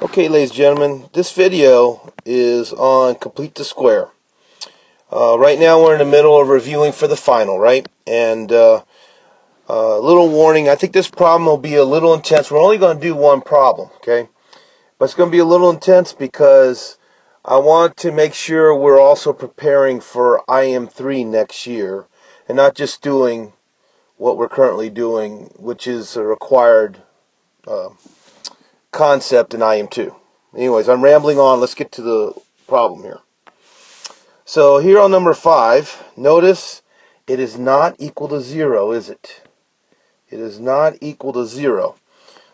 Okay, ladies and gentlemen, this video is on complete the square. Right now we're in the middle of reviewing for the final, right? And a little warning, I think this problem will be a little intense. We're only going to do one problem, okay? But it's going to be a little intense because I want to make sure we're also preparing for IM3 next year and not just doing what we're currently doing, which is a required concept in IM2. Anyways, I'm rambling on. Let's get to the problem here. So here on number 5, notice it is not equal to 0, is it? It is not equal to 0.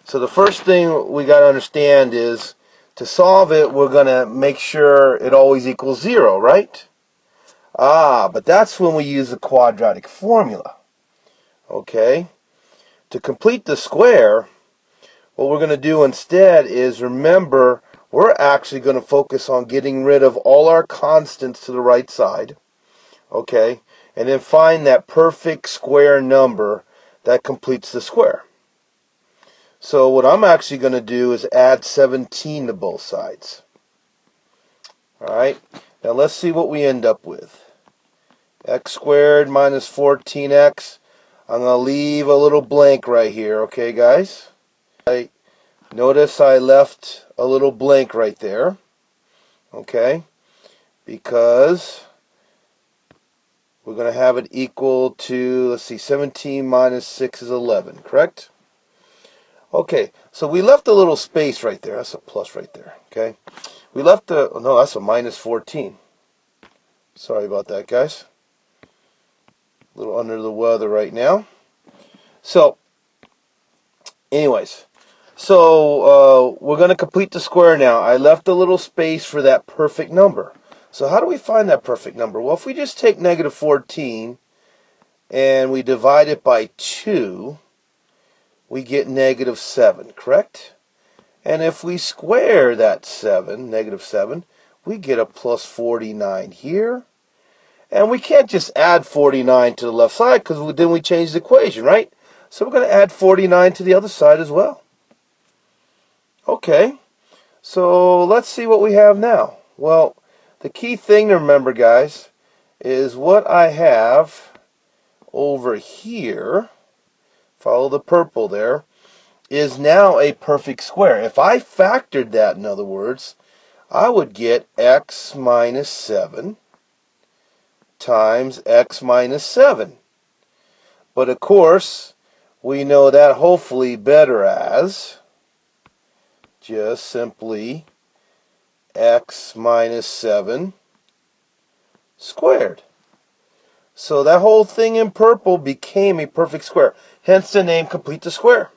So the first thing we got to understand is to solve it, we're going to make sure it always equals 0, right? But that's when we use the quadratic formula. Okay? To complete the square, what we're going to do instead is remember we're actually going to focus on getting rid of all our constants to the right side, okay, and then find that perfect square number that completes the square. So what I'm actually going to do is add 17 to both sides. Alright, now let's see what we end up with. X squared minus 14x. I'm going to leave a little blank right here, okay guys? Notice I left a little blank right there, okay, because we're going to have it equal to, let's see, 17 minus 6 is 11, correct? Okay, so we left a little space right there. That's a plus right there, okay? We left a, oh no, that's a minus 14. Sorry about that, guys. A little under the weather right now. So, anyways. So we're going to complete the square now. I left a little space for that perfect number. So how do we find that perfect number? Well, if we just take negative 14 and we divide it by 2, we get negative 7, correct? And if we square that 7, negative 7, we get a plus 49 here. And we can't just add 49 to the left side because then we change the equation, right? So we're going to add 49 to the other side as well. Okay, so let's see what we have now. Well, the key thing to remember, guys, is what I have over here, follow the purple there, is now a perfect square. If I factored that, in other words, I would get x minus 7 times x minus 7. But of course, we know that hopefully better as just simply x minus 7 squared. So that whole thing in purple became a perfect square. Hence the name complete the square.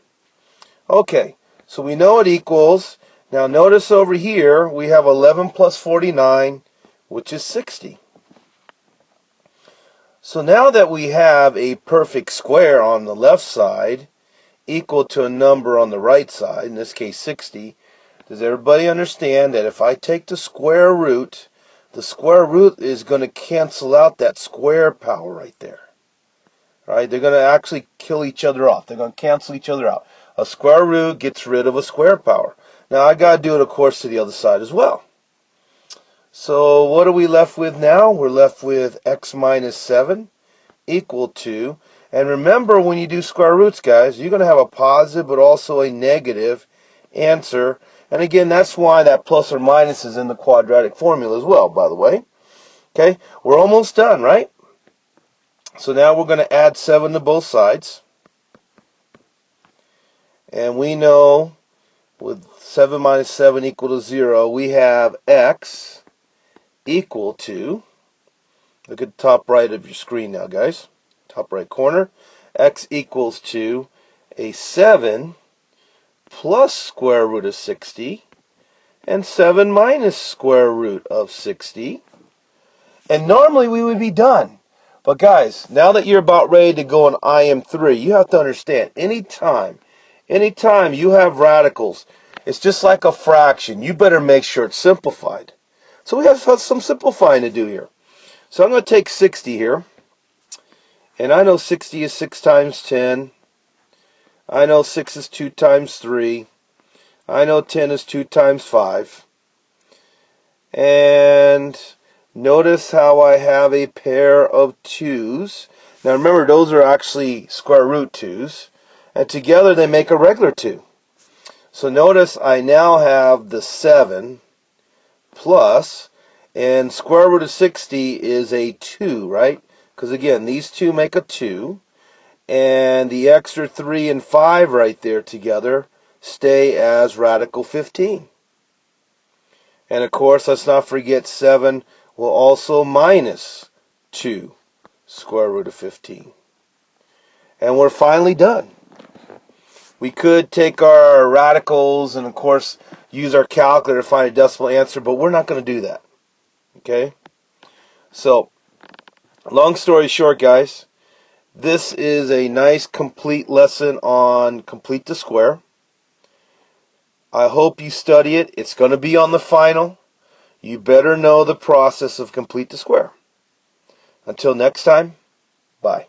Okay, so we know it equals, now notice over here we have 11 plus 49, which is 60. So now that we have a perfect square on the left side equal to a number on the right side, in this case 60, does everybody understand that if I take the square root is going to cancel out that square power right there? Right? They're going to actually kill each other off. They're going to cancel each other out. A square root gets rid of a square power. Now I got to do it, of course, to the other side as well. So what are we left with now? We're left with x minus 7 equal to, and remember when you do square roots, guys, you're going to have a positive but also a negative answer. And again, that's why that plus or minus is in the quadratic formula as well, by the way. Okay, we're almost done, right? So now we're going to add 7 to both sides. And we know with 7 minus 7 equal to 0, we have x equal to, look at the top right of your screen now, guys. Top right corner. X equals to a 7 plus square root of 60 and 7 minus square root of 60. And normally we would be done. But guys, now that you're about ready to go on IM3, you have to understand, anytime you have radicals, it's just like a fraction. You better make sure it's simplified. So we have some simplifying to do here. So I'm going to take 60 here. And I know 60 is 6 times 10. I know 6 is 2 times 3. I know 10 is 2 times 5. And notice how I have a pair of 2's. Now remember, those are actually square root 2's. And together they make a regular 2. So notice I now have the 7 plus, and square root of 60 is a 2, right? Because again, these two make a 2. And the extra 3 and 5 right there together stay as radical 15. And of course, let's not forget 7 will also minus 2 square root of 15. And we're finally done. We could take our radicals and, of course, use our calculator to find a decimal answer, but we're not going to do that. Okay? So, long story short, guys, this is a nice, complete lesson on complete the square. I hope you study it. It's going to be on the final. You better know the process of complete the square. Until next time, bye.